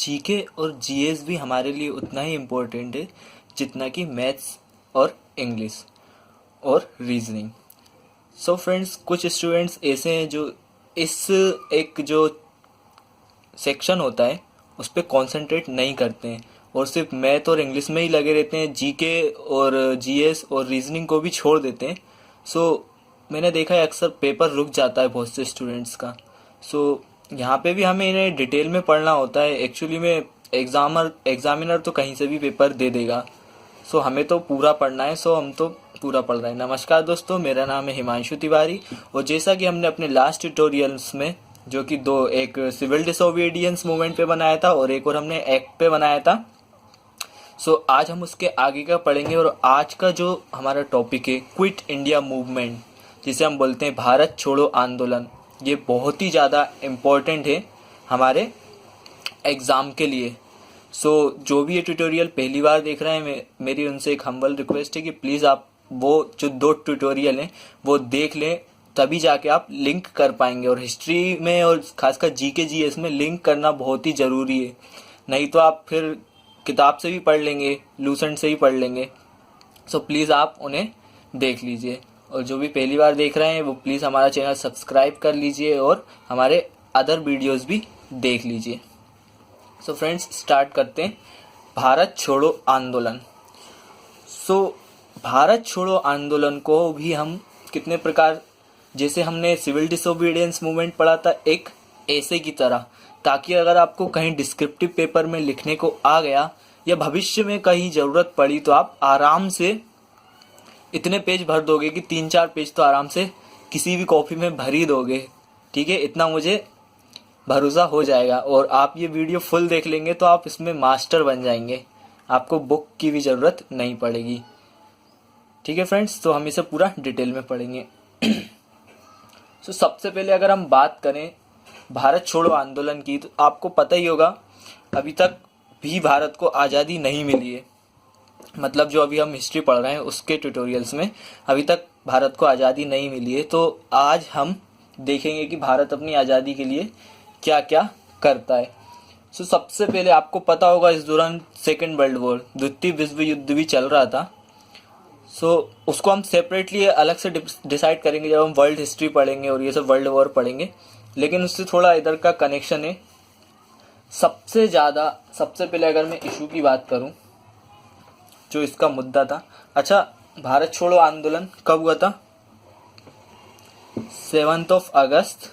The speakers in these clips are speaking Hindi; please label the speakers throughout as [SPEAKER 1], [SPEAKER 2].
[SPEAKER 1] जीके और जीएस भी हमारे लिए उतना ही इम्पोर्टेंट है जितना कि मैथ्स और इंग्लिश और रीजनिंग। सो फ्रेंड्स, कुछ स्टूडेंट्स ऐसे हैं जो इस एक जो सेक्शन होता है उस पर कॉन्सेंट्रेट नहीं करते हैं और सिर्फ मैथ और इंग्लिश में ही लगे रहते हैं, जीके और जीएस और रीजनिंग को भी छोड़ देते हैं। मैंने देखा है अक्सर पेपर रुक जाता है बहुत से स्टूडेंट्स का। यहाँ पे भी हमें इन्हें डिटेल में पढ़ना होता है। एक्चुअली में एग्जामिनर तो कहीं से भी पेपर दे देगा, हमें तो पूरा पढ़ना है। हम तो पूरा पढ़ रहे हैं। नमस्कार दोस्तों, मेरा नाम है हिमांशु तिवारी और जैसा कि हमने अपने लास्ट ट्यूटोरियल्स में जो कि एक सिविल डिसोबीडियंस मूवमेंट पे बनाया था और एक और हमने एक्ट पे बनाया था, आज हम उसके आगे का पढ़ेंगे। और आज का जो हमारा टॉपिक है क्विट इंडिया मूवमेंट, जिसे हम बोलते हैं भारत छोड़ो आंदोलन, ये बहुत ही ज़्यादा इम्पोर्टेंट है हमारे एग्ज़ाम के लिए। जो भी ये ट्यूटोरियल पहली बार देख रहे हैं, मेरी उनसे एक हम्बल रिक्वेस्ट है कि प्लीज़ आप वो जो 2 ट्यूटोरियल हैं वो देख लें, तभी जाके आप लिंक कर पाएंगे। और हिस्ट्री में और खासकर जीके जीएस में लिंक करना बहुत ही ज़रूरी है, नहीं तो आप फिर किताब से भी पढ़ लेंगे, लूसेंट से ही पढ़ लेंगे। प्लीज़ आप उन्हें देख लीजिए। और जो भी पहली बार देख रहे हैं वो प्लीज़ हमारा चैनल सब्सक्राइब कर लीजिए और हमारे अदर वीडियोस भी देख लीजिए। फ्रेंड्स, स्टार्ट करते हैं भारत छोड़ो आंदोलन। भारत छोड़ो आंदोलन को भी हम कितने प्रकार, जैसे हमने सिविल डिसोबीडियंस मूवमेंट पढ़ा था एक ऐसे की तरह, ताकि अगर आपको कहीं डिस्क्रिप्टिव पेपर में लिखने को आ गया या भविष्य में कहीं ज़रूरत पड़ी तो आप आराम से इतने पेज भर दोगे कि 3-4 पेज तो आराम से किसी भी कॉपी में भर ही दोगे। ठीक है, इतना मुझे भरोसा हो जाएगा। और आप ये वीडियो फुल देख लेंगे तो आप इसमें मास्टर बन जाएंगे, आपको बुक की भी ज़रूरत नहीं पड़ेगी। ठीक है फ्रेंड्स, तो हम इसे पूरा डिटेल में पढ़ेंगे। सबसे पहले अगर हम बात करें भारत छोड़ो आंदोलन की, तो आपको पता ही होगा अभी तक भी भारत को आज़ादी नहीं मिली है। मतलब जो अभी हम हिस्ट्री पढ़ रहे हैं उसके ट्यूटोरियल्स में अभी तक भारत को आज़ादी नहीं मिली है। तो आज हम देखेंगे कि भारत अपनी आज़ादी के लिए क्या क्या करता है। सबसे पहले आपको पता होगा इस दौरान सेकेंड वर्ल्ड वॉर, द्वितीय विश्व युद्ध भी चल रहा था। उसको हम सेपरेटली अलग से डिसाइड करेंगे जब हम वर्ल्ड हिस्ट्री पढ़ेंगे और ये सब वर्ल्ड वॉर पढ़ेंगे, लेकिन उससे थोड़ा इधर का कनेक्शन है। सबसे पहले अगर मैं इशू की बात करूं, जो इसका मुद्दा था, अच्छा भारत छोड़ो आंदोलन कब हुआ था? 7 अगस्त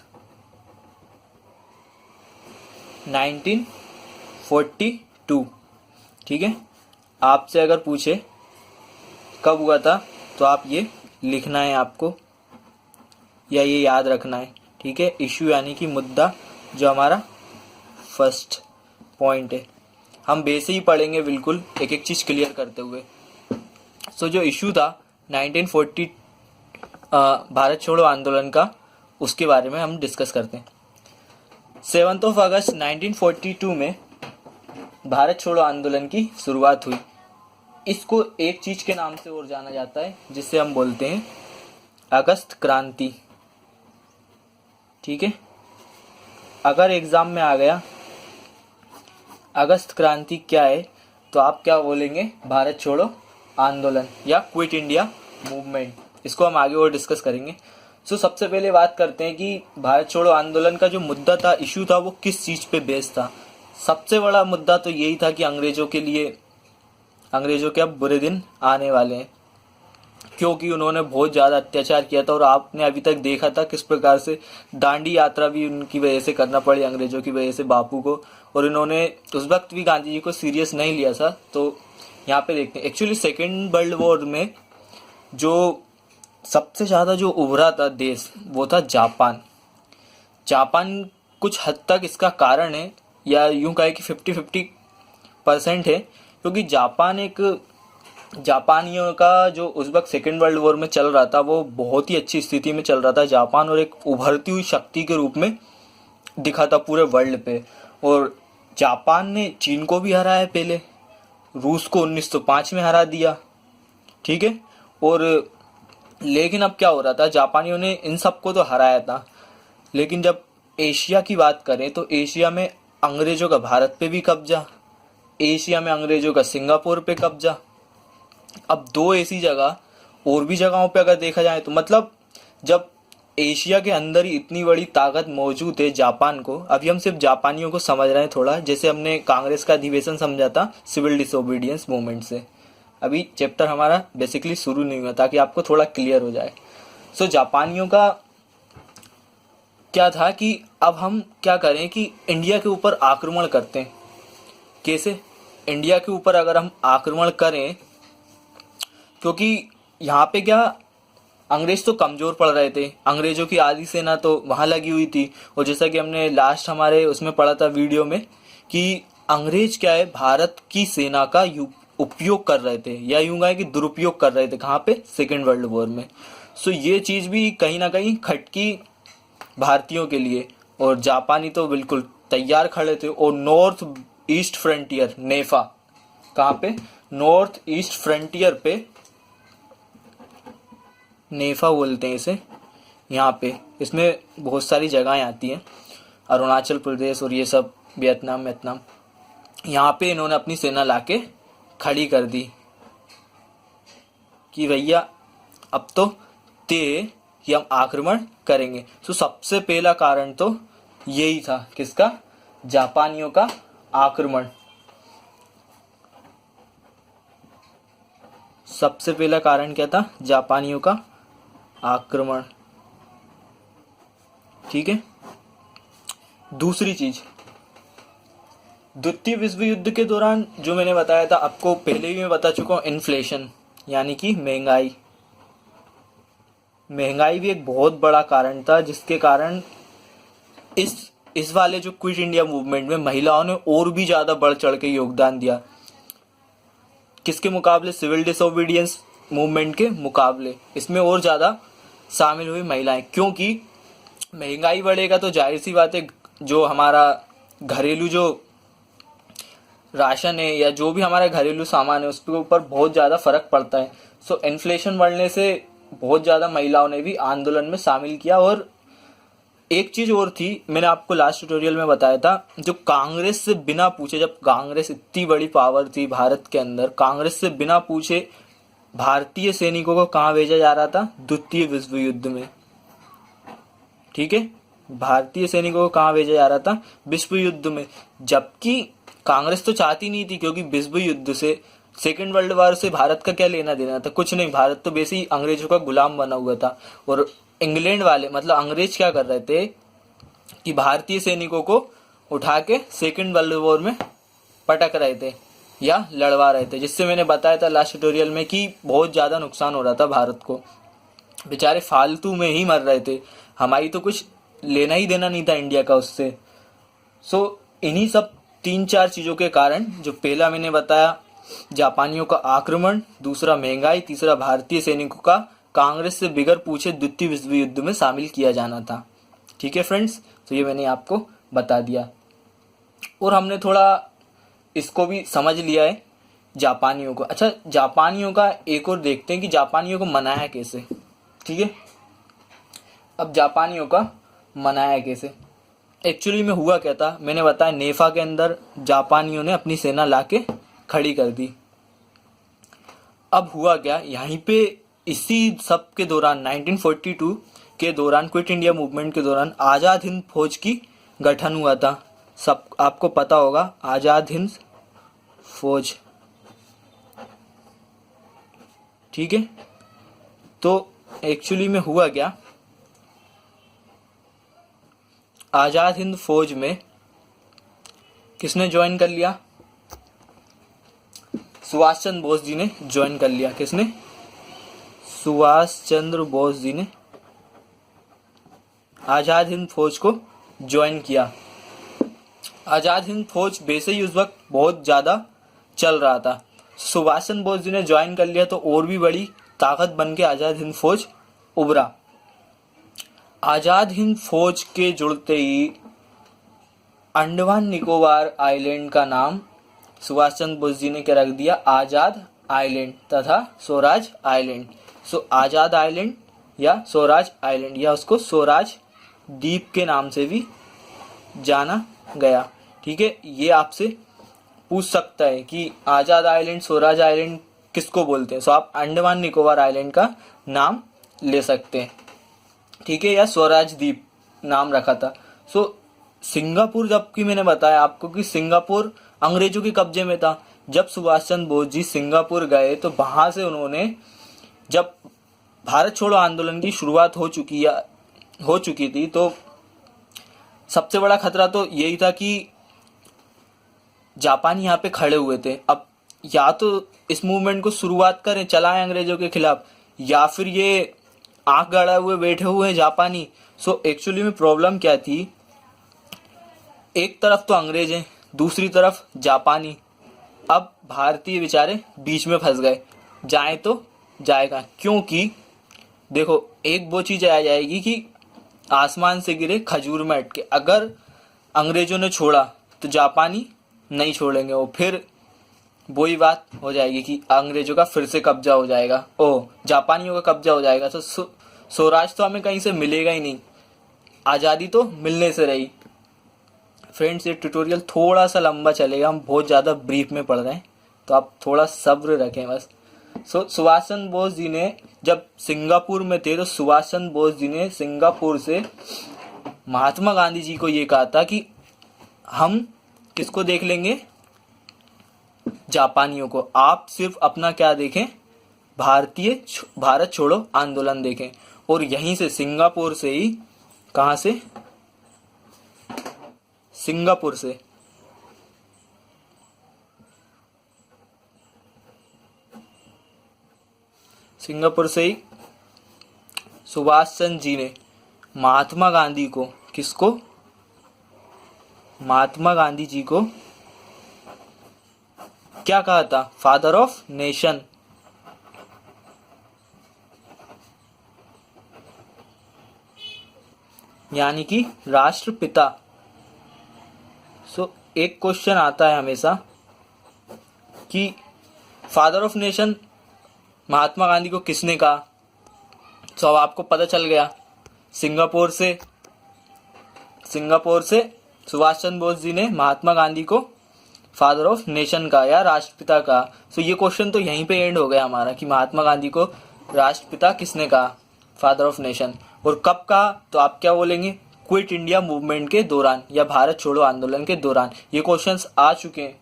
[SPEAKER 1] 1942। ठीक है, आपसे अगर पूछे कब हुआ था तो आप ये लिखना है आपको, या ये याद रखना है। ठीक है, इशू यानी कि मुद्दा, जो हमारा फर्स्ट पॉइंट है। हम बेस ही पढ़ेंगे बिल्कुल एक एक चीज़ क्लियर करते हुए। जो इशू था 1940 भारत छोड़ो आंदोलन का, उसके बारे में हम डिस्कस करते हैं। 7 अगस्त 1942 में भारत छोड़ो आंदोलन की शुरुआत हुई। इसको एक चीज़ के नाम से और जाना जाता है जिसे हम बोलते हैं अगस्त क्रांति। ठीक है, अगर एग्ज़ाम में आ गया अगस्त क्रांति क्या है तो आप क्या बोलेंगे? भारत छोड़ो आंदोलन या क्विट इंडिया मूवमेंट। इसको हम आगे और डिस्कस करेंगे। सबसे पहले बात करते हैं कि भारत छोड़ो आंदोलन का जो मुद्दा था, इशू था, वो किस चीज़ पे बेस्ड था। सबसे बड़ा मुद्दा तो यही था कि अंग्रेज़ों के अब बुरे दिन आने वाले हैं, क्योंकि उन्होंने बहुत ज़्यादा अत्याचार किया था। और आपने अभी तक देखा था किस प्रकार से दांडी यात्रा भी उनकी वजह से करना पड़ी, अंग्रेज़ों की वजह से बापू को। और इन्होंने उस वक्त भी गांधी जी को सीरियस नहीं लिया था। तो यहाँ पे देखते हैं एक्चुअली सेकेंड वर्ल्ड वॉर में जो सबसे ज़्यादा जो उभरा था देश, वो था जापान। कुछ हद तक इसका कारण है, या यूँ कहे कि 50-50% है, क्योंकि जापानियों का जो उस वक्त सेकेंड वर्ल्ड वॉर में चल रहा था वो बहुत ही अच्छी स्थिति में चल रहा था जापान, और एक उभरती हुई शक्ति के रूप में दिखा था पूरे वर्ल्ड पे। और जापान ने चीन को भी हराया, पहले रूस को 1905 में हरा दिया। ठीक है, और लेकिन अब क्या हो रहा था, जापानियों ने इन सबको तो हराया था, लेकिन जब एशिया की बात करें तो एशिया में अंग्रेजों का भारत पे भी कब्जा, एशिया में अंग्रेजों का सिंगापुर पे कब्जा। अब दो ऐसी जगह और भी जगहों पे अगर देखा जाए तो मतलब जब एशिया के अंदर ही इतनी बड़ी ताकत मौजूद है जापान को, अभी हम सिर्फ जापानियों को समझ रहे हैं थोड़ा, जैसे हमने कांग्रेस का अधिवेशन समझा था सिविल डिसोबीडियंस मूवमेंट से। अभी चैप्टर हमारा बेसिकली शुरू नहीं हुआ ताकि आपको थोड़ा क्लियर हो जाए। सो जापानियों का क्या था कि अब हम क्या करें कि इंडिया के ऊपर आक्रमण करते हैं। कैसे? इंडिया के ऊपर अगर हम आक्रमण करें, क्योंकि यहाँ पे क्या अंग्रेज तो कमजोर पड़ रहे थे, अंग्रेजों की आधी सेना तो वहां लगी हुई थी। और जैसा कि हमने लास्ट हमारे उसमें पढ़ा था वीडियो में कि अंग्रेज क्या है भारत की सेना का उपयोग कर रहे थे, या यूं कहें कि दुरुपयोग कर रहे थे। कहाँ पे? सेकेंड वर्ल्ड वॉर में। सो ये चीज भी कहीं ना कहीं खटकी भारतीयों के लिए, और जापानी तो बिल्कुल तैयार खड़े थे। और नॉर्थ ईस्ट फ्रंटियर नेफा, कहाँ पे? नॉर्थ ईस्ट फ्रंटियर पे, नेफा बोलते हैं इसे यहाँ पे। इसमें बहुत सारी जगहें आती हैं, अरुणाचल प्रदेश और ये सब, वियतनाम, यहाँ पे इन्होंने अपनी सेना लाके खड़ी कर दी कि भैया अब तो तय कि हम आक्रमण करेंगे। तो सबसे पहला कारण तो यही था, किसका? जापानियों का आक्रमण। सबसे पहला कारण क्या था? जापानियों का आक्रमण। ठीक है। दूसरी चीज, द्वितीय विश्व युद्ध के दौरान जो मैंने बताया था आपको पहले ही मैं बता चुका हूं, इन्फ्लेशन यानी कि महंगाई। महंगाई भी एक बहुत बड़ा कारण था, जिसके कारण इस वाले जो क्विट इंडिया मूवमेंट में महिलाओं ने और भी ज्यादा बढ़ चढ़ के योगदान दिया। किसके मुकाबले? सिविल डिसोबीडियंस मूवमेंट के मुकाबले इसमें और ज्यादा शामिल हुई महिलाएं। क्योंकि महंगाई बढ़ेगा तो जाहिर सी बात है जो हमारा घरेलू जो राशन है या जो भी हमारा घरेलू सामान है उसके ऊपर बहुत ज्यादा फर्क पड़ता है। सो इन्फ्लेशन बढ़ने से बहुत ज्यादा महिलाओं ने भी आंदोलन में शामिल किया। और एक चीज और थी, मैंने आपको लास्ट ट्यूटोरियल में बताया था, जो कांग्रेस से बिना पूछे, जब कांग्रेस इतनी बड़ी पावर थी भारत के अंदर, कांग्रेस से बिना पूछे भारतीय सैनिकों को कहाँ भेजा जा रहा था? द्वितीय विश्व युद्ध में। ठीक है, भारतीय सैनिकों को कहाँ भेजा जा रहा था? विश्व युद्ध में। जबकि कांग्रेस तो चाहती नहीं थी, क्योंकि विश्व युद्ध से, सेकेंड वर्ल्ड वॉर से भारत का क्या लेना देना था? कुछ नहीं। भारत तो बेसिक अंग्रेजों का गुलाम बना हुआ था। और इंग्लैंड वाले मतलब अंग्रेज क्या कर रहे थे कि भारतीय सैनिकों को उठा के सेकेंड वर्ल्ड वॉर में पटक रहे थे या लड़वा रहे थे, जिससे मैंने बताया था लास्ट ट्यूटोरियल में कि बहुत ज्यादा नुकसान हो रहा था भारत को। बेचारे फालतू में ही मर रहे थे, हमारी तो कुछ लेना ही देना नहीं था इंडिया का उससे। सो इन्हीं सब 3-4 चीजों के कारण, जो पहला मैंने बताया जापानियों का आक्रमण, दूसरा महंगाई, तीसरा भारतीय सैनिकों का कांग्रेस से बिगर पूछे द्वितीय विश्व युद्ध में शामिल किया जाना था। ठीक है फ्रेंड्स, तो ये मैंने आपको बता दिया। और हमने थोड़ा इसको भी समझ लिया है जापानियों को। अच्छा, जापानियों का एक और देखते हैं कि जापानियों को मनाया कैसे। ठीक है, अब जापानियों का मनाया कैसे, एक्चुअली में हुआ क्या था, मैंने बताया नेफा के अंदर जापानियों ने अपनी सेना लाके खड़ी कर दी। अब हुआ क्या, यहीं पे इसी सब के दौरान 1942 के दौरान, क्विट इंडिया मूवमेंट के दौरान आजाद हिंद फौज की गठन हुआ था। सब आपको पता होगा, आजाद हिंद फौज। ठीक है, तो एक्चुअली में हुआ क्या, आजाद हिंद फौज में किसने ज्वाइन कर लिया? सुभाष चंद्र बोस जी ने ज्वाइन कर लिया। किसने? सुभाष चंद्र बोस जी ने आजाद हिंद फौज को ज्वाइन किया। आजाद हिंद फौज वैसे ही उस वक्त बहुत ज्यादा चल रहा था। सुभाष चंद्र बोस जी ने ज्वाइन कर लिया तो और भी बड़ी ताकत बन के आजाद हिंद फौज उभरा। आजाद हिंद फौज के जुड़ते ही अंडमान निकोबार आइलैंड का नाम सुभाष चंद्र बोस जी ने क्या रख दिया? आजाद आइलैंड तथा स्वराज आइलैंड। सो आजाद आइलैंड या स्वराज आइलैंड, या उसको स्वराज द्वीप के नाम से भी जाना गया। ठीक है, ये आपसे पूछ सकता है कि आज़ाद आइलैंड, स्वराज आइलैंड किसको बोलते हैं। सो आप अंडमान निकोबार आइलैंड का नाम ले सकते हैं, ठीक है, या स्वराज द्वीप नाम रखा था। सो सिंगापुर, जबकि मैंने बताया आपको कि सिंगापुर अंग्रेजों के कब्जे में था। जब सुभाष चंद्र बोस जी सिंगापुर गए तो वहां से उन्होंने, जब भारत छोड़ो आंदोलन की शुरुआत हो चुकी थी, तो सबसे बड़ा खतरा तो यही था कि जापानी यहाँ पे खड़े हुए थे। अब या तो इस मूवमेंट को शुरुआत करें, चलाएं अंग्रेजों के खिलाफ, या फिर ये आंख गड़ा हुए बैठे हुए हैं जापानी। सो एक्चुअली में प्रॉब्लम क्या थी, एक तरफ तो अंग्रेज हैं, दूसरी तरफ जापानी। अब भारतीय बेचारे बीच में फंस गए, जाए तो जाएगा, क्योंकि देखो एक वो चीज आ जाएगी कि आसमान से गिरे खजूर में अटके। अगर अंग्रेजों ने छोड़ा तो जापानी नहीं छोड़ेंगे, वो फिर वही बात हो जाएगी कि अंग्रेजों का फिर से कब्जा हो जाएगा, जापानियों का कब्जा हो जाएगा। तो स्वराज तो हमें कहीं से मिलेगा ही नहीं, आज़ादी तो मिलने से रही। फ्रेंड्स, ये ट्यूटोरियल थोड़ा सा लंबा चलेगा, हम बहुत ज़्यादा ब्रीफ में पढ़ रहे हैं, तो आप थोड़ा सब्र रखें बस। सुभाष चंद्र बोस जी ने जब सिंगापुर में थे, तो सुभाष चंद्र बोस जी ने सिंगापुर से महात्मा गांधी जी को ये कहा था कि हम किसको देख लेंगे, जापानियों को, आप सिर्फ अपना क्या देखें, भारत छोड़ो आंदोलन देखें। और यहीं से सिंगापुर से ही, कहां से, सिंगापुर से ही सुभाष चंद्र जी ने महात्मा गांधी को, किसको, महात्मा गांधी जी को क्या कहा था, फादर ऑफ नेशन। यानी कि राष्ट्रपिता। एक क्वेश्चन आता है हमेशा कि father of nation Mahatma Gandhi को किसने कहा। अब आपको पता चल गया, सिंगापुर से सुभाष चंद्र बोस जी ने महात्मा गांधी को फादर ऑफ नेशन का या राष्ट्रपिता का। ये क्वेश्चन तो यहीं पे एंड हो गया हमारा कि महात्मा गांधी को राष्ट्रपिता किसने कहा, फादर ऑफ नेशन। और कब कहा, तो आप क्या बोलेंगे, क्विट इंडिया मूवमेंट के दौरान या भारत छोड़ो आंदोलन के दौरान। ये क्वेश्चंस आ चुके हैं,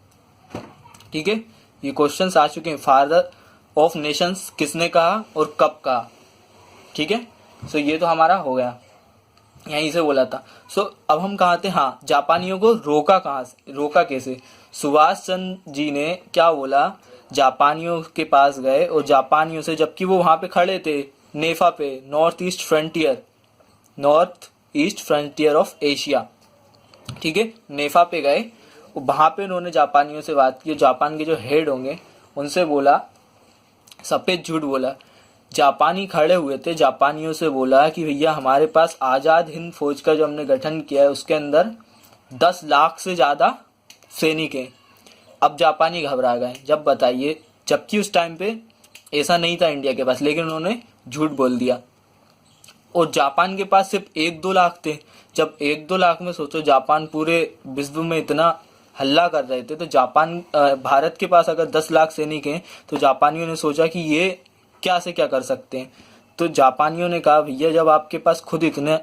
[SPEAKER 1] ठीक है, ये क्वेश्चंस आ चुके हैं, फादर ऑफ नेशंस किसने कहा और कब कहा, ठीक है। ये तो हमारा हो गया, यहीं से बोला था। अब हम कहाँ थे, हाँ, जापानियों को रोका कैसे। सुभाष चंद्र जी ने क्या बोला, जापानियों के पास गए और जापानियों से, जबकि वो वहां पे खड़े थे नेफा पे, north east frontier of Asia, ठीक है, नेफा पे गए। वहां पे उन्होंने जापानियों से बात की, जापान के जो हेड होंगे उनसे बोला, सफेद झूठ बोला। जापानी खड़े हुए थे, जापानियों से बोला कि भैया हमारे पास आज़ाद हिंद फौज का जो हमने गठन किया है उसके अंदर 10 लाख से ज़्यादा सैनिक हैं। अब जापानी घबरा गए, जब बताइए, जबकि उस टाइम पे ऐसा नहीं था इंडिया के पास, लेकिन उन्होंने झूठ बोल दिया। और जापान के पास सिर्फ 1-2 लाख थे। जब 1-2 लाख में सोचो, जापान पूरे विश्व में इतना हल्ला कर रहे थे, तो भारत के पास अगर 10 लाख सैनिक हैं, तो जापानियों ने सोचा कि ये क्या से क्या कर सकते हैं। तो जापानियों ने कहा, भैया जब आपके पास खुद इतने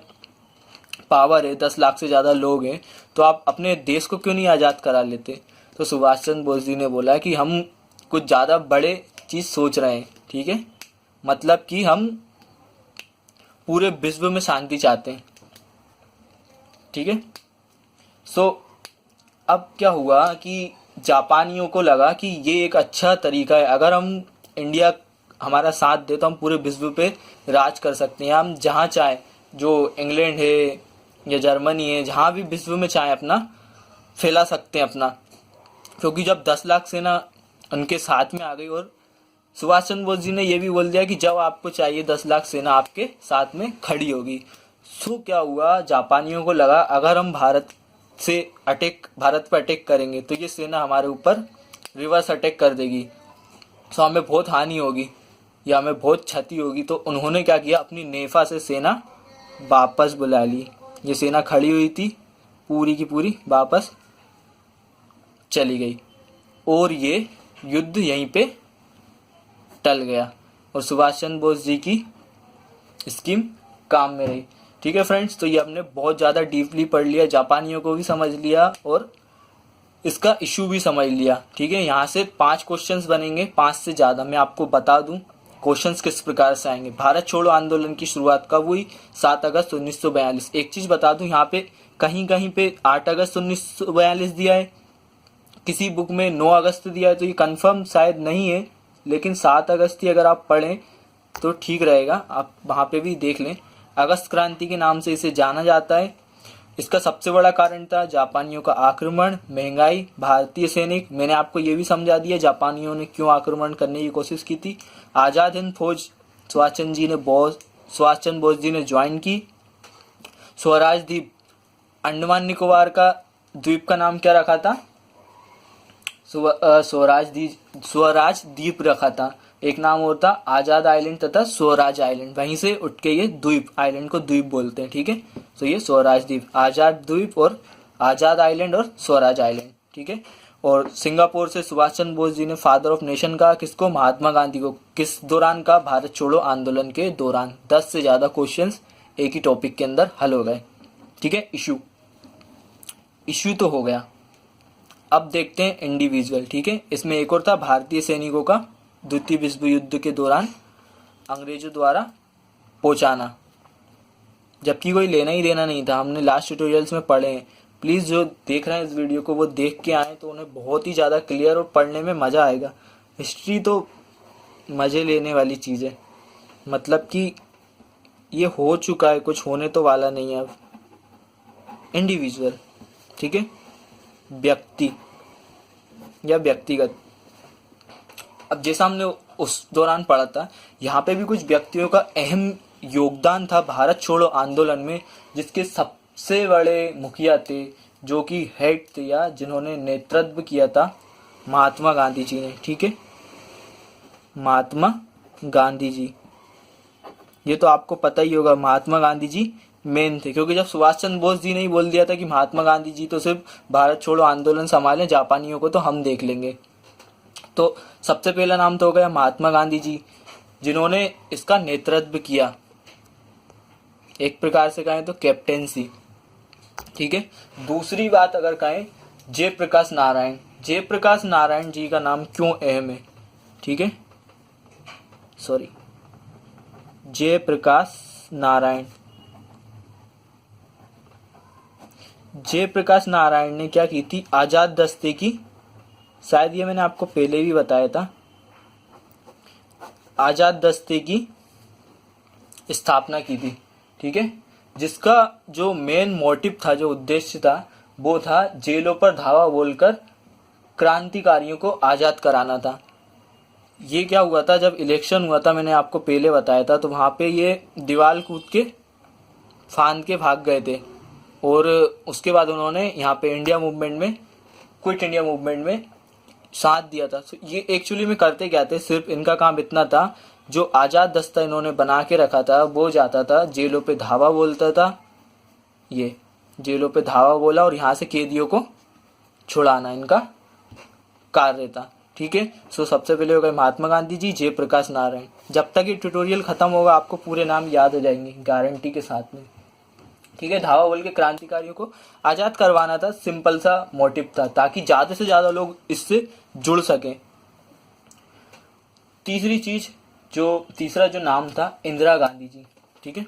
[SPEAKER 1] पावर है, 10 लाख से ज़्यादा लोग हैं, तो आप अपने देश को क्यों नहीं आज़ाद करा लेते। तो सुभाष चंद्र बोस जी ने बोला कि हम कुछ ज़्यादा बड़े चीज़ सोच रहे हैं, ठीक है, मतलब कि हम पूरे विश्व में शांति चाहते हैं, ठीक है। अब क्या हुआ कि जापानियों को लगा कि ये एक अच्छा तरीका है, अगर हम इंडिया हमारा साथ दे तो हम पूरे विश्व पे राज कर सकते हैं, हम जहाँ चाहे, जो इंग्लैंड है या जर्मनी है, जहाँ भी विश्व में चाहे अपना फैला सकते हैं अपना। क्योंकि जब 10 लाख सेना उनके साथ में आ गई, और सुभाष चंद्र बोस जी ने यह भी बोल दिया कि जब आपको चाहिए 10 लाख सेना आपके साथ में खड़ी होगी। क्या हुआ, जापानियों को लगा अगर हम भारत पर अटैक करेंगे तो ये सेना हमारे ऊपर रिवर्स अटैक कर देगी, हमें बहुत हानि होगी या हमें बहुत क्षति होगी। तो उन्होंने क्या किया, अपनी नेफा से सेना वापस बुला ली। ये सेना खड़ी हुई थी पूरी की पूरी वापस चली गई और ये युद्ध यहीं पे टल गया और सुभाष चंद्र बोस जी की स्कीम काम में रही। ठीक है फ्रेंड्स, तो ये हमने बहुत ज़्यादा डीपली पढ़ लिया, जापानियों को भी समझ लिया और इसका इशू भी समझ लिया। ठीक है, यहाँ से 5 क्वेश्चंस बनेंगे, 5 से ज़्यादा। मैं आपको बता दूं क्वेश्चंस किस प्रकार से आएंगे। भारत छोड़ो आंदोलन की शुरुआत कब हुई? 7 अगस्त 1942। एक चीज़ बता दूं, यहाँ पे कहीं कहीं पे 8 अगस्त 1942 दिया है, किसी बुक में 9 अगस्त दिया है, तो ये कंफर्म शायद नहीं है, लेकिन 7 अगस्त ही अगर आप पढ़ें तो ठीक रहेगा। आप वहाँ पे भी देख लें। अगस्त क्रांति के नाम से इसे जाना जाता है। इसका सबसे बड़ा कारण था जापानियों का आक्रमण, महंगाई, भारतीय सैनिक। मैंने आपको ये भी समझा दिया जापानियों ने क्यों आक्रमण करने की कोशिश की थी। आज़ाद हिंद फौज सुभाष चंद्र बोस जी ने ज्वाइन की। स्वराज द्वीप, अंडमान निकोबार का द्वीप का नाम क्या रखा था? स्वराज द्वीप रखा था। एक नाम और था आज़ाद आइलैंड तथा स्वराज आइलैंड, वहीं से उठ के ये द्वीप आइलैंड को द्वीप बोलते हैं। ठीक है, तो ये स्वराज द्वीप, आज़ाद द्वीप और आज़ाद आइलैंड और स्वराज आइलैंड। ठीक है, और सिंगापुर से सुभाष चंद्र बोस जी ने फादर ऑफ नेशन कहा किसको? महात्मा गांधी को। किस दौरान का? भारत छोड़ो आंदोलन के दौरान। 10 से ज़्यादा क्वेश्चंस एक ही टॉपिक के अंदर हल हो गए। ठीक है, इशू तो हो गया। अब देखते हैं इंडिविजुअल। ठीक है, इसमें एक और था भारतीय सैनिकों का द्वितीय विश्व युद्ध के दौरान अंग्रेजों द्वारा पहुंचाना, जबकि कोई लेना ही देना नहीं था। हमने लास्ट ट्यूटोरियल्स में पढ़े हैं। प्लीज़ जो देख रहे हैं इस वीडियो को वो देख के आए तो उन्हें बहुत ही ज़्यादा क्लियर और पढ़ने में मज़ा आएगा। हिस्ट्री तो मज़े लेने वाली चीज़ है, मतलब कि ये हो चुका है, कुछ होने तो वाला नहीं है अब। इंडिविजुअल, ठीक है, व्यक्ति या व्यक्तिगत। अब जैसा हमने उस दौरान पढ़ा था, यहाँ पे भी कुछ व्यक्तियों का अहम योगदान था भारत छोड़ो आंदोलन में, जिसके सबसे बड़े मुखिया थे, जो कि हेड थे या जिन्होंने नेतृत्व किया था, महात्मा गांधी जी ने। ठीक है, महात्मा गांधी जी, ये तो आपको पता ही होगा। महात्मा गांधी जी मेन थे, क्योंकि जब सुभाष चंद्र बोस जी ने ही बोल दिया था कि महात्मा गांधी जी तो सिर्फ भारत छोड़ो आंदोलन संभालें, जापानियों को तो हम देख लेंगे, तो सबसे पहला नाम तो हो गया महात्मा गांधी जी, जिन्होंने इसका नेतृत्व किया। एक प्रकार से कहें तो कैप्टेंसी। ठीक है, दूसरी बात अगर कहें, जयप्रकाश नारायण। जयप्रकाश नारायण जी का नाम क्यों अहम है? ठीक है, सॉरी, जयप्रकाश नारायण। जयप्रकाश नारायण ने क्या की थी? आजाद दस्ते की, शायद ये मैंने आपको पहले भी बताया था, आजाद दस्ते की स्थापना की थी। ठीक है, जिसका जो मेन मोटिव था, जो उद्देश्य था, वो था जेलों पर धावा बोलकर क्रांतिकारियों को आजाद कराना था। ये क्या हुआ था, जब इलेक्शन हुआ था, मैंने आपको पहले बताया था, तो वहां पे ये दीवार कूद के फांद के भाग गए थे, और उसके बाद उन्होंने यहाँ पे इंडिया मूवमेंट में, क्विट इंडिया मूवमेंट में साथ दिया था। तो ये एक्चुअली में करते क्या थे, सिर्फ इनका काम इतना था, जो आज़ाद दस्ता इन्होंने बना के रखा था, वो जाता था जेलों पे धावा बोलता था, ये जेलों पे धावा बोला और यहाँ से कैदियों को छुड़ाना इनका कार्य था। ठीक है, सो सबसे पहले हो गए महात्मा गांधी जी, जयप्रकाश नारायण। जब तक ये ट्यूटोरियल खत्म होगा आपको पूरे नाम याद हो जाएंगे गारंटी के साथ में। ठीक है, धावा बोल के क्रांतिकारियों को आजाद करवाना था, सिंपल सा मोटिव था, ताकि ज्यादा से ज्यादा लोग इससे जुड़ सकें। तीसरा जो नाम था, इंदिरा गांधी जी। ठीक है,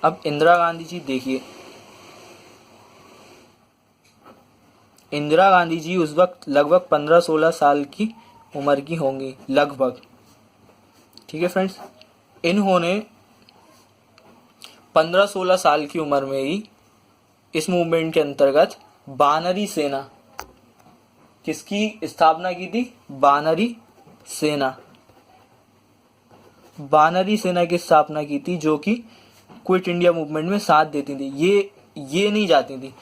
[SPEAKER 1] अब इंदिरा गांधी जी देखिए, इंदिरा गांधी जी उस वक्त लगभग 15-16 साल की उम्र की होंगी लगभग। ठीक है फ्रेंड्स, इन्होंने 15-16 साल की उम्र में ही इस मूवमेंट के अंतर्गत बानरी सेना, किसकी स्थापना की थी? बानरी सेना की स्थापना की थी, जो कि क्विट इंडिया मूवमेंट में साथ देती थी। ये नहीं जाती थी,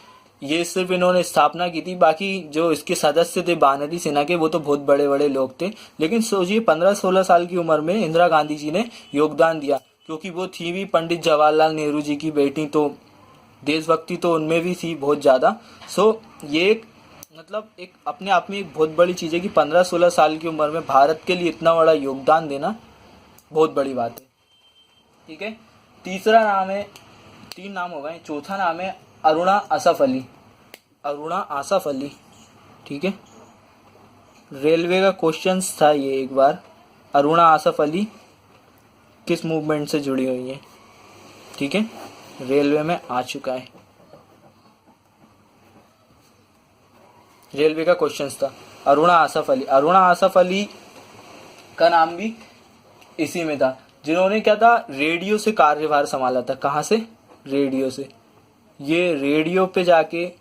[SPEAKER 1] ये सिर्फ इन्होंने स्थापना की थी। बाकी जो इसके सदस्य थे बानरी सेना के, वो तो बहुत बड़े बड़े लोग थे। लेकिन सोचिए 15-16 साल की उम्र में इंदिरा गांधी जी ने योगदान दिया, क्योंकि वो थी भी पंडित जवाहरलाल नेहरू जी की बेटी, तो देशभक्ति तो उनमें भी थी बहुत ज़्यादा। सो ये एक मतलब एक अपने आप में एक बहुत बड़ी चीज़ है कि 15-16 साल की उम्र में भारत के लिए इतना बड़ा योगदान देना बहुत बड़ी बात है। ठीक है, तीसरा नाम है, 3 नाम हो गए, चौथा नाम है अरुणा आसफ अली। अरुणा आसफ अली, ठीक है, रेलवे का क्वेश्चंस था ये एक बार। अरुणा आसफ अली किस मूवमेंट से जुड़ी हुई है? ठीक है, रेलवे में आ चुका है, रेलवे का क्वेश्चंस था अरुणा आसफ अली। अरुणा आसफ अली का नाम भी इसी में था, जिन्होंने क्या था, रेडियो से कार्यभार संभाला था। कहाँ से? रेडियो से। ये रेडियो पे जाके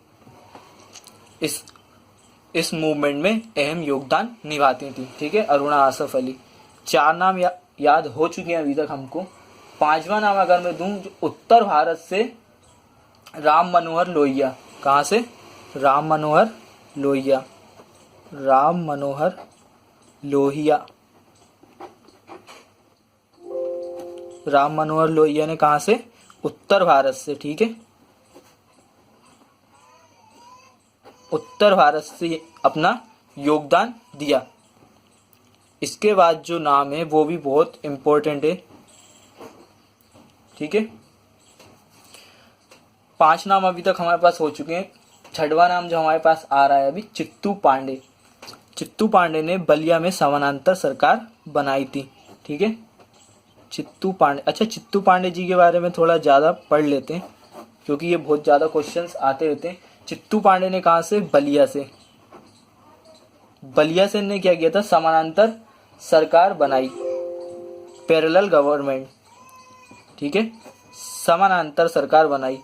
[SPEAKER 1] इस मूवमेंट में अहम योगदान निभाती थी। ठीक है, अरुणा आसफ अली। 4 नाम याद हो चुके हैं अभी तक हमको। 5वां नाम अगर मैं दूं, जो उत्तर भारत से राम मनोहर लोहिया। कहाँ से? राम मनोहर लोहिया। राम मनोहर लोहिया। राम मनोहर लोहिया ने कहाँ से? उत्तर भारत से। ठीक है, उत्तर भारत से अपना योगदान दिया। इसके बाद जो नाम है वो भी बहुत इम्पोर्टेंट है। ठीक है, 5 नाम अभी तक हमारे पास हो चुके हैं। 6वां नाम जो हमारे पास आ रहा है अभी, चित्तू पांडे। चित्तू पांडे ने बलिया में समानांतर सरकार बनाई थी। ठीक है, चित्तू पांडे। अच्छा, चित्तू पांडे जी के बारे में थोड़ा ज़्यादा पढ़ लेते हैं, क्योंकि ये बहुत ज़्यादा क्वेश्चंस आते रहते हैं। चित्तू पांडे ने कहाँ से? बलिया से। बलिया से ने क्या किया था? समानांतर सरकार बनाई, पैरेलल गवर्नमेंट। ठीक है, समानांतर सरकार बनाई।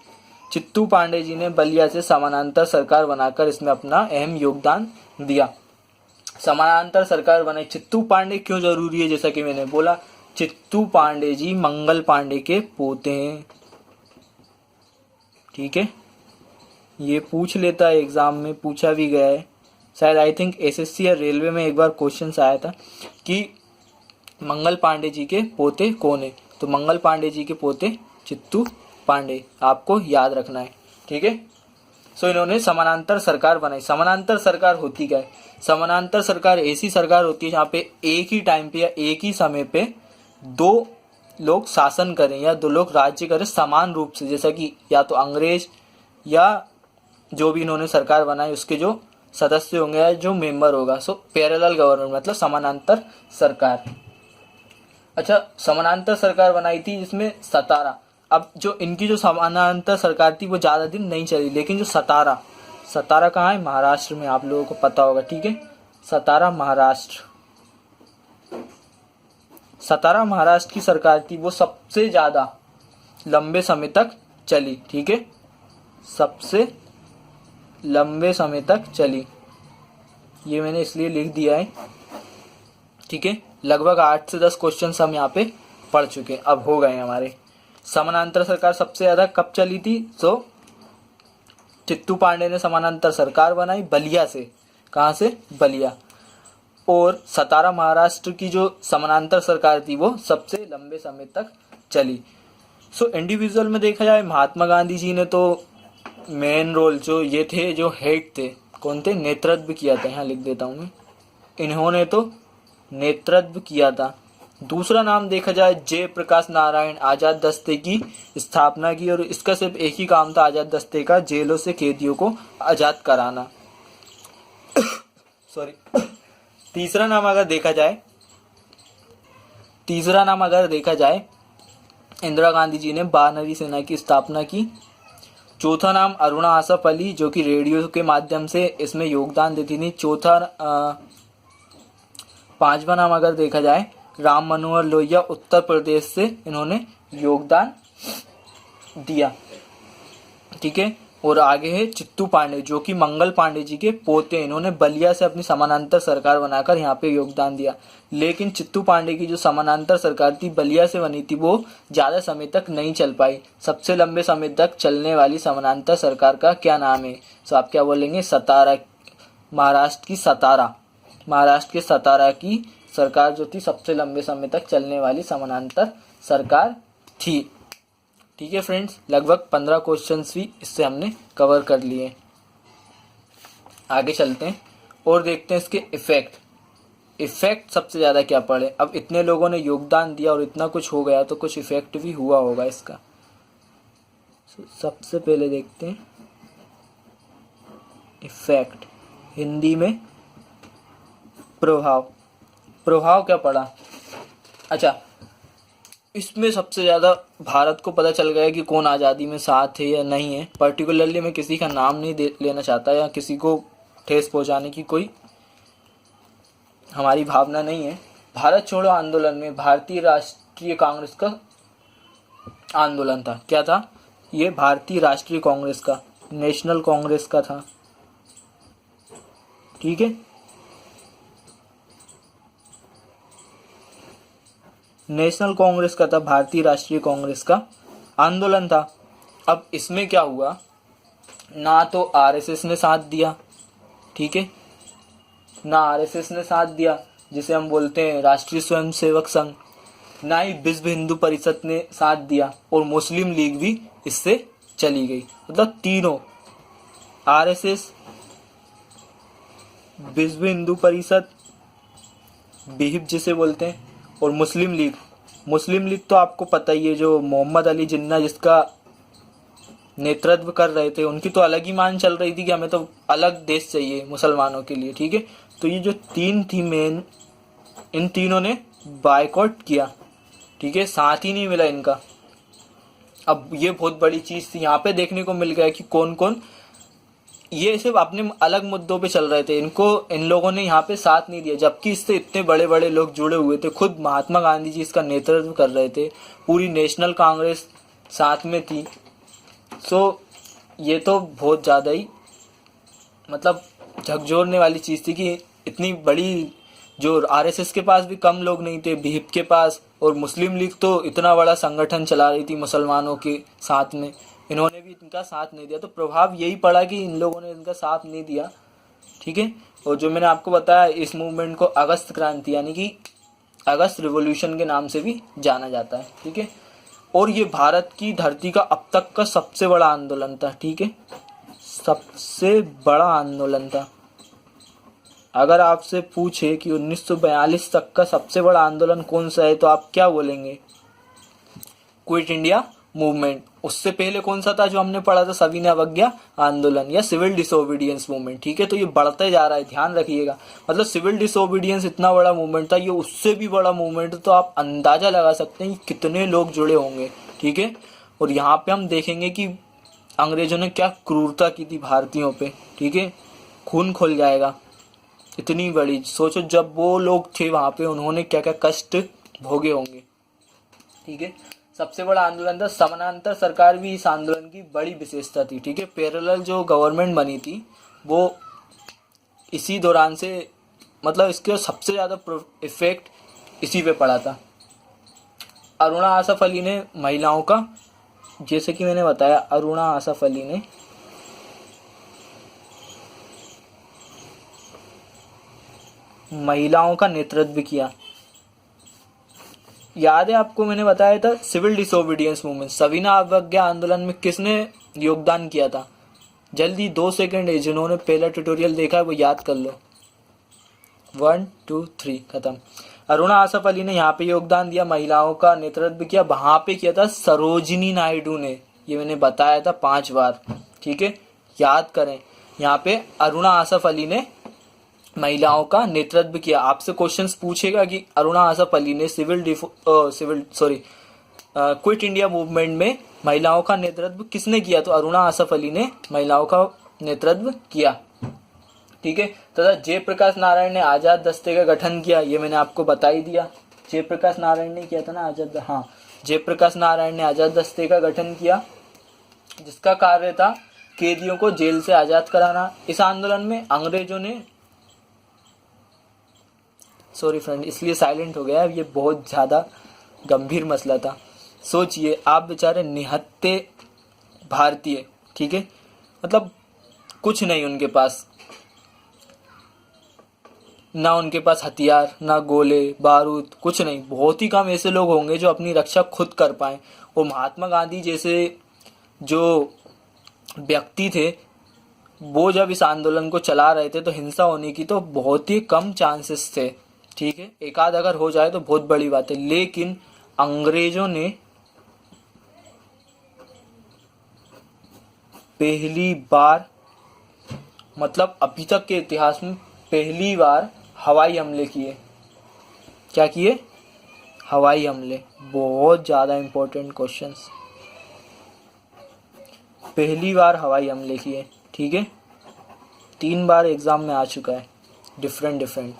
[SPEAKER 1] चित्तू पांडे जी ने बलिया से समानांतर सरकार बनाकर इसमें अपना अहम योगदान दिया। समानांतर सरकार बनाई। चित्तू पांडे क्यों जरूरी है? जैसा कि मैंने बोला, चित्तू पांडे जी मंगल पांडे के पोते हैं। ठीक है, ये पूछ लेता है, एग्जाम में पूछा भी गया है शायद, आई थिंक एसएससी या रेलवे में एक बार क्वेश्चन आया था कि मंगल पांडे जी के पोते कौन है। तो मंगल पांडे जी के पोते चित्तू पांडे, आपको याद रखना है। ठीक है, सो इन्होंने समानांतर सरकार बनाई। समानांतर सरकार होती क्या है? समानांतर सरकार ऐसी सरकार होती है जहाँ पे एक ही टाइम पे या एक ही समय पे 2 लोग शासन करें या 2 लोग राज्य करें समान रूप से, जैसा कि या तो अंग्रेज या जो भी इन्होंने सरकार बनाई उसके जो सदस्य होंगे या जो मेंबर होगा। सो पैरेलल गवर्नमेंट मतलब समानांतर सरकार। अच्छा, समानांतर सरकार बनाई थी जिसमें 17। अब जो इनकी जो समानांतर सरकार थी वो ज़्यादा दिन नहीं चली, लेकिन जो 17 कहाँ है? महाराष्ट्र में, आप लोगों को पता होगा। ठीक है, 17 महाराष्ट्र। 17 महाराष्ट्र की सरकार थी, वो सबसे ज़्यादा लंबे समय तक चली। ठीक है, सबसे लंबे समय तक चली, ये मैंने इसलिए लिख दिया है। ठीक है, लगभग 8 से 10 क्वेश्चन हम यहाँ पे पढ़ चुके हैं, अब हो गए हमारे। समानांतर सरकार सबसे ज़्यादा कब चली थी? तो चित्तू पांडे ने समानांतर सरकार बनाई बलिया से। कहाँ से? बलिया। और 17 महाराष्ट्र की जो समानांतर सरकार थी वो सबसे लंबे समय तक चली। सो इंडिविजुअल में देखा जाए, महात्मा गांधी जी ने तो मेन रोल जो ये थे, जो हेड थे, कौन थे? नेतृत्व किया था। यहाँ लिख देता हूँ मैं, इन्होंने तो नेतृत्व किया था। दूसरा नाम देखा जाए, जयप्रकाश नारायण, आज़ाद दस्ते की स्थापना की, और इसका सिर्फ एक ही काम था आज़ाद दस्ते का, जेलों से कैदियों को आज़ाद कराना। सॉरी। तीसरा नाम अगर देखा जाए, इंदिरा गांधी जी ने बारहवीं सेना की स्थापना की। चौथा नाम अरुणा आसफ अली, जो कि रेडियो के माध्यम से इसमें योगदान देती थी। 5वां नाम अगर देखा जाए, राम मनोहर लोहिया, उत्तर प्रदेश से इन्होंने योगदान दिया। ठीक है, और आगे है चित्तू पांडे, जो कि मंगल पांडे जी के पोते, इन्होंने बलिया से अपनी समानांतर सरकार बनाकर यहाँ पे योगदान दिया। लेकिन चित्तू पांडे की जो समानांतर सरकार थी बलिया से बनी थी, वो ज़्यादा समय तक नहीं चल पाई। सबसे लंबे समय तक चलने वाली समानांतर सरकार का क्या नाम है? तो आप क्या बोलेंगे? 17। महाराष्ट्र के 17 की सरकार जो थी सबसे लंबे समय तक चलने वाली समानांतर सरकार थी। ठीक है फ्रेंड्स, लगभग 15 क्वेश्चंस भी इससे हमने कवर कर लिए। आगे चलते हैं और देखते हैं इसके इफेक्ट सबसे ज़्यादा क्या पड़े। अब इतने लोगों ने योगदान दिया और इतना कुछ हो गया तो कुछ इफेक्ट भी हुआ होगा इसका। सबसे पहले देखते हैं इफेक्ट, हिंदी में प्रभाव क्या पड़ा। अच्छा, इसमें सबसे ज़्यादा भारत को पता चल गया कि कौन आज़ादी में साथ है या नहीं है। पर्टिकुलरली मैं किसी का नाम नहीं लेना चाहता या किसी को ठेस पहुंचाने की कोई हमारी भावना नहीं है। भारत छोड़ो आंदोलन में भारतीय राष्ट्रीय कांग्रेस का आंदोलन था। क्या था ये? भारतीय राष्ट्रीय कांग्रेस का, नेशनल कांग्रेस का था। ठीक है, नेशनल कांग्रेस का था, भारतीय राष्ट्रीय कांग्रेस का आंदोलन था। अब इसमें क्या हुआ, ना तो आरएसएस ने साथ दिया, ठीक है, ना आरएसएस ने साथ दिया जिसे हम बोलते हैं राष्ट्रीय स्वयंसेवक संघ, ना ही विश्व हिंदू परिषद ने साथ दिया, और मुस्लिम लीग भी इससे चली गई। मतलब तीनों, आरएसएस, विश्व हिंदू परिषद, विहिप जिसे बोलते हैं, और मुस्लिम लीग तो आपको पता ही है, जो मोहम्मद अली जिन्ना जिसका नेतृत्व कर रहे थे, उनकी तो अलग ही मान चल रही थी कि हमें तो अलग देश चाहिए मुसलमानों के लिए। ठीक है, तो ये जो तीन थी मेन, इन तीनों ने बायकॉट किया। ठीक है, साथ ही नहीं मिला इनका। अब ये बहुत बड़ी चीज थी, यहाँ पे देखने को मिल गया कि कौन कौन ये सिर्फ अपने अलग मुद्दों पे चल रहे थे, इन लोगों ने यहाँ पे साथ नहीं दिया, जबकि इससे इतने बड़े बड़े लोग जुड़े हुए थे। खुद महात्मा गांधी जी इसका नेतृत्व कर रहे थे, पूरी नेशनल कांग्रेस साथ में थी। सो ये तो बहुत ज़्यादा ही मतलब झकझोरने वाली चीज़ थी कि इतनी बड़ी, जो आरएसएस के पास भी कम लोग नहीं थे, बीएफ के पास, और मुस्लिम लीग तो इतना बड़ा संगठन चला रही थी मुसलमानों के साथ में, इन्होंने भी इनका साथ नहीं दिया। तो प्रभाव यही पड़ा कि इन लोगों ने इनका साथ नहीं दिया। ठीक है, और जो मैंने आपको बताया, इस मूवमेंट को अगस्त क्रांति यानी कि अगस्त रिवॉल्यूशन के नाम से भी जाना जाता है। ठीक है, और ये भारत की धरती का अब तक का सबसे बड़ा आंदोलन था। ठीक है, सबसे बड़ा आंदोलन था। अगर आपसे पूछे कि 1942 तक का सबसे बड़ा आंदोलन कौन सा है, तो आप क्या बोलेंगे? Quit India movement. उससे पहले कौन सा था जो हमने पढ़ा था? सविनय अवज्ञा आंदोलन या सिविल डिसोबीडियंस मूवमेंट। ठीक है, तो ये बढ़ते जा रहा है, ध्यान रखिएगा। मतलब सिविल डिसोबीडियंस इतना बड़ा मूवमेंट था, ये उससे भी बड़ा मूवमेंट, तो आप अंदाजा लगा सकते हैं कितने लोग जुड़े होंगे। ठीक है, और यहाँ पे हम देखेंगे कि अंग्रेजों ने क्या क्रूरता की थी भारतीयों पे। ठीक है, खून खोल जाएगा, इतनी बड़ी, सोचो जब वो लोग थे वहां पे, उन्होंने क्या क्या कष्ट भोगे होंगे। ठीक है, सबसे बड़ा आंदोलन था। समानांतर सरकार भी इस आंदोलन की बड़ी विशेषता थी। ठीक है, पैरेलल जो गवर्नमेंट बनी थी वो इसी दौरान से, मतलब इसके सबसे ज़्यादा इफेक्ट इसी पे पड़ा था। अरुणा आसफ अली ने महिलाओं का, जैसे कि मैंने बताया, अरुणा आसफ अली ने महिलाओं का नेतृत्व किया। याद है आपको, मैंने बताया था सिविल डिसोबीडियंस मूवमेंट, सविनय अवज्ञा आंदोलन में किसने योगदान किया था? जल्दी 2 सेकंड है, जिन्होंने पहला ट्यूटोरियल देखा है वो याद कर लो। 1 2 3 खत्म। अरुणा आसफ अली ने यहाँ पे योगदान दिया, महिलाओं का नेतृत्व किया। वहां पे किया था सरोजिनी नायडू ने, ये मैंने बताया था 5 बार। ठीक है, याद करें, यहाँ पे अरुणा आसफ अली ने महिलाओं का नेतृत्व किया। आपसे क्वेश्चंस पूछेगा कि अरुणा आसफ अली ने क्विट इंडिया मूवमेंट में महिलाओं का नेतृत्व किसने किया? तो अरुणा आसफ अली ने महिलाओं का नेतृत्व किया। ठीक है, तथा जयप्रकाश नारायण ने आजाद दस्ते का गठन किया, ये मैंने आपको बता ही दिया। जयप्रकाश नारायण ने किया था ना आजाद, हाँ, जयप्रकाश नारायण ने आजाद दस्ते का गठन किया, जिसका कार्य था कैदियों को जेल से आजाद कराना। इस आंदोलन में अंग्रेजों ने, सॉरी फ्रेंड, इसलिए साइलेंट हो गया, ये बहुत ज़्यादा गंभीर मसला था। सोचिए, आप बेचारे निहत्थे भारतीय, ठीक है, मतलब कुछ नहीं उनके पास, ना उनके पास हथियार, ना गोले बारूद, कुछ नहीं। बहुत ही कम ऐसे लोग होंगे जो अपनी रक्षा खुद कर पाए। और महात्मा गांधी जैसे जो व्यक्ति थे, वो जब इस आंदोलन को चला रहे थे तो हिंसा होने की तो बहुत ही कम चांसेस थे, ठीक है, एक आध अगर हो जाए तो बहुत बड़ी बात है। लेकिन अंग्रेजों ने पहली बार, मतलब अभी तक के इतिहास में पहली बार हवाई हमले किए। क्या किए? हवाई हमले। बहुत ज्यादा इंपॉर्टेंट क्वेश्चंस। पहली बार हवाई हमले किए, ठीक है, 3 बार एग्जाम में आ चुका है, डिफरेंट।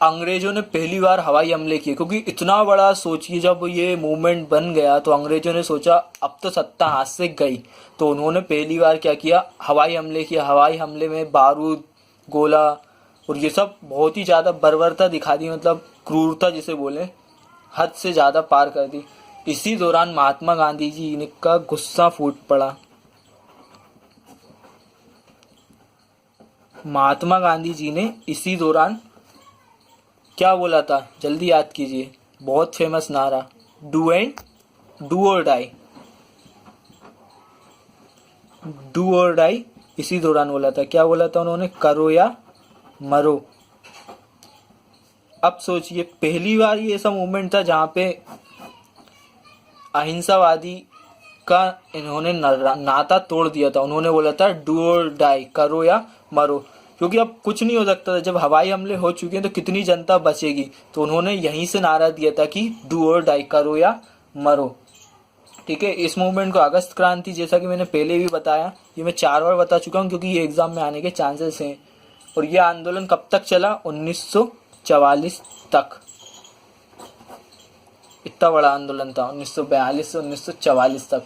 [SPEAKER 1] अंग्रेजों ने पहली बार हवाई हमले किए, क्योंकि इतना बड़ा, सोचिए, जब ये मूवमेंट बन गया तो अंग्रेजों ने सोचा अब तो सत्ता हाथ से गई, तो उन्होंने पहली बार क्या किया? हवाई हमले किया। हवाई हमले में बारूद, गोला और ये सब बहुत ही ज्यादा बर्बरता दिखा दी, मतलब क्रूरता जिसे बोले, हद से ज्यादा पार कर दी। इसी दौरान महात्मा गांधी जी का गुस्सा फूट पड़ा। महात्मा गांधी जी ने इसी दौरान क्या बोला था? जल्दी याद कीजिए, बहुत फेमस नारा, डू और डाई। डू और डाई इसी दौरान बोला था। क्या बोला था उन्होंने? करो या मरो। अब सोचिए, पहली बार ये ऐसा मूवमेंट था जहां पे अहिंसावादी का इन्होंने नाता तोड़ दिया था। उन्होंने बोला था डू और डाई, करो या मरो, क्योंकि अब कुछ नहीं हो सकता था। जब हवाई हमले हो चुके हैं तो कितनी जनता बचेगी, तो उन्होंने यहीं से नारा दिया था कि डू और डाई, करो या मरो, ठीक है। इस मूवमेंट को अगस्त क्रांति, जैसा कि मैंने पहले भी बताया, ये मैं 4 बार बता चुका हूँ क्योंकि ये एग्जाम में आने के चांसेस हैं। और ये आंदोलन कब तक चला? 1944 तक। इतना बड़ा आंदोलन था, 1942 से 1944 तक,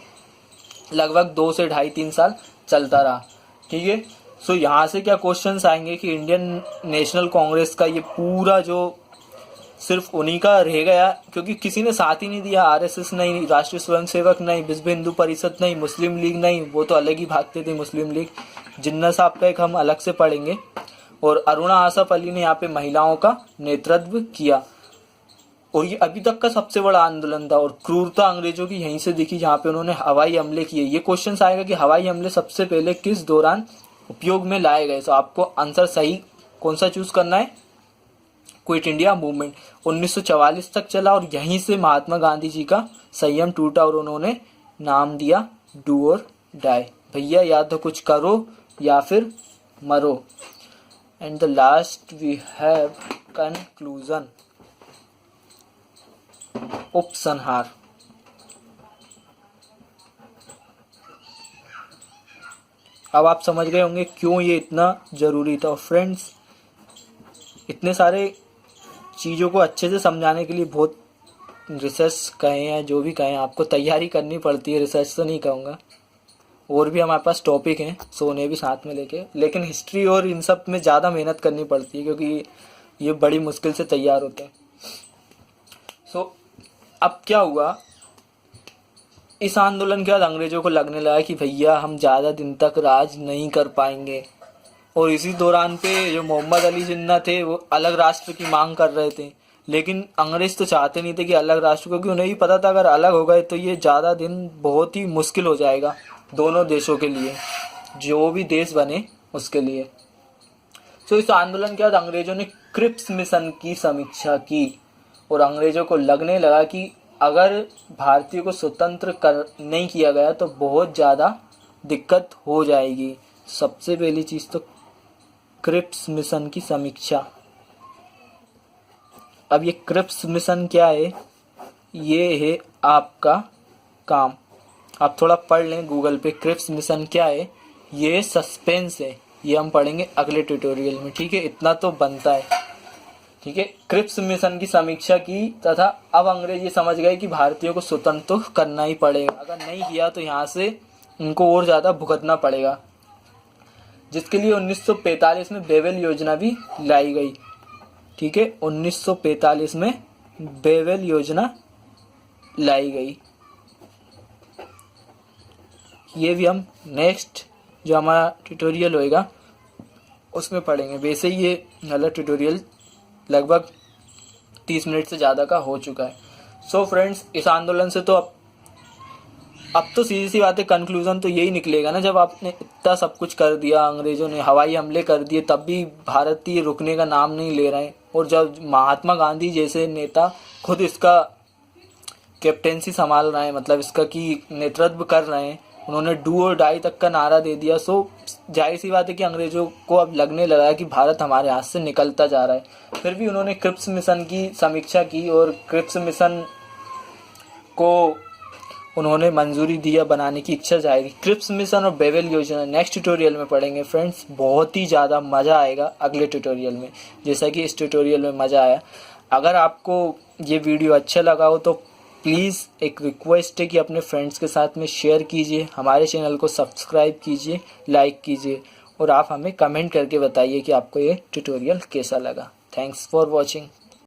[SPEAKER 1] लगभग 2 से 2.5-3 साल चलता रहा, ठीक है। सो यहाँ से क्या क्वेश्चंस आएंगे कि इंडियन नेशनल कांग्रेस का ये पूरा जो सिर्फ उन्हीं का रह गया, क्योंकि किसी ने साथ ही नहीं दिया। आरएसएस नहीं, राष्ट्रीय स्वयंसेवक नहीं, विश्व हिंदू परिषद नहीं, मुस्लिम लीग नहीं, वो तो अलग ही भागते थे मुस्लिम लीग। जिन्ना साहब का एक हम अलग से पढ़ेंगे। और अरुणा आसफ अली ने यहाँ पे महिलाओं का नेतृत्व किया, और ये अभी तक का सबसे बड़ा आंदोलन था। और क्रूरता अंग्रेजों की यहीं से दिखी, जहाँ पे उन्होंने हवाई हमले किए। ये क्वेश्चन आएगा कि हवाई हमले सबसे पहले किस दौरान उपयोग में लाए गए, तो आपको आंसर सही कौन सा चूज करना है? क्विट इंडिया मूवमेंट 1944 तक चला, और यहीं से महात्मा गांधी जी का संयम टूटा और उन्होंने नाम दिया डू और डाई। भैया या तो कुछ करो या फिर मरो। And the last we have conclusion, उपसंहार। अब आप समझ गए होंगे क्यों ये इतना जरूरी था। फ्रेंड्स, इतने सारे चीज़ों को अच्छे से समझाने के लिए बहुत रिसर्च कहें या जो भी कहें, आपको तैयारी करनी पड़ती है। रिसर्च तो नहीं कहूँगा, और भी हमारे पास टॉपिक हैं, सो उन्हें भी साथ में लेके, लेकिन हिस्ट्री और इन सब में ज़्यादा मेहनत करनी पड़ती है क्योंकि ये बड़ी मुश्किल से तैयार होते हैं। सो अब क्या हुआ, इस आंदोलन के बाद अंग्रेजों को लगने लगा कि भैया हम ज़्यादा दिन तक राज नहीं कर पाएंगे। और इसी दौरान पे जो मोहम्मद अली जिन्ना थे वो अलग राष्ट्र की मांग कर रहे थे, लेकिन अंग्रेज तो चाहते नहीं थे कि अलग राष्ट्र, क्योंकि उन्हें भी पता था अगर अलग हो गए तो ये ज़्यादा दिन बहुत ही मुश्किल हो जाएगा दोनों देशों के लिए, जो भी देश बने उसके लिए। तो इस आंदोलन के बाद अंग्रेजों ने क्रिप्स मिशन की समीक्षा की, और अंग्रेजों को लगने लगा कि अगर भारतीय को स्वतंत्र कर नहीं किया गया तो बहुत ज़्यादा दिक्कत हो जाएगी। सबसे पहली चीज़ तो क्रिप्स मिशन की समीक्षा। अब ये क्रिप्स मिशन क्या है? ये है आपका काम, आप थोड़ा पढ़ लें गूगल पे। क्रिप्स मिशन क्या है? ये सस्पेंस है, ये हम पढ़ेंगे अगले ट्यूटोरियल में, ठीक है। इतना तो बनता है, ठीक है। क्रिप्स मिशन की समीक्षा की तथा अब अंग्रेज ये समझ गए कि भारतीयों को स्वतंत्र तो करना ही पड़ेगा, अगर नहीं किया तो यहाँ से इनको और ज़्यादा भुगतना पड़ेगा, जिसके लिए 1945 में बेवेल योजना भी लाई गई, ठीक है। 1945 में बेवेल योजना लाई गई। ये भी हम नेक्स्ट जो हमारा ट्यूटोरियल होएगा उसमें पढ़ेंगे। वैसे ही ये वाला ट्यूटोरियल लगभग 30 मिनट से ज़्यादा का हो चुका है। सो फ्रेंड्स, इस आंदोलन से तो अब अब तो सीधी सी बात है, कंक्लूजन तो यही निकलेगा ना, जब आपने इतना सब कुछ कर दिया, अंग्रेजों ने हवाई हमले कर दिए, तब भी भारतीय रुकने का नाम नहीं ले रहे हैं। और जब महात्मा गांधी जैसे नेता खुद इसका कैप्टेंसी संभाल रहे हैं, मतलब इसका की नेतृत्व कर रहे हैं, उन्होंने डू और डाई तक का नारा दे दिया। सो जाहिर सी बात है कि अंग्रेजों को अब लगने लगा है कि भारत हमारे हाथ से निकलता जा रहा है। फिर भी उन्होंने क्रिप्स मिशन की समीक्षा की और क्रिप्स मिशन को उन्होंने मंजूरी दिया, बनाने की इच्छा जाएगी। क्रिप्स मिशन और बेबल योजना नेक्स्ट ट्यूटोरियल में पढ़ेंगे फ्रेंड्स। बहुत ही ज़्यादा मज़ा आएगा अगले ट्यूटोरियल में, जैसा कि इस ट्यूटोरियल में मज़ा आया। अगर आपको ये वीडियो अच्छा लगा हो तो प्लीज़ एक रिक्वेस्ट है कि अपने फ्रेंड्स के साथ में शेयर कीजिए, हमारे चैनल को सब्सक्राइब कीजिए, लाइक कीजिए और आप हमें कमेंट करके बताइए कि आपको ये ट्यूटोरियल कैसा लगा। Thanks for watching.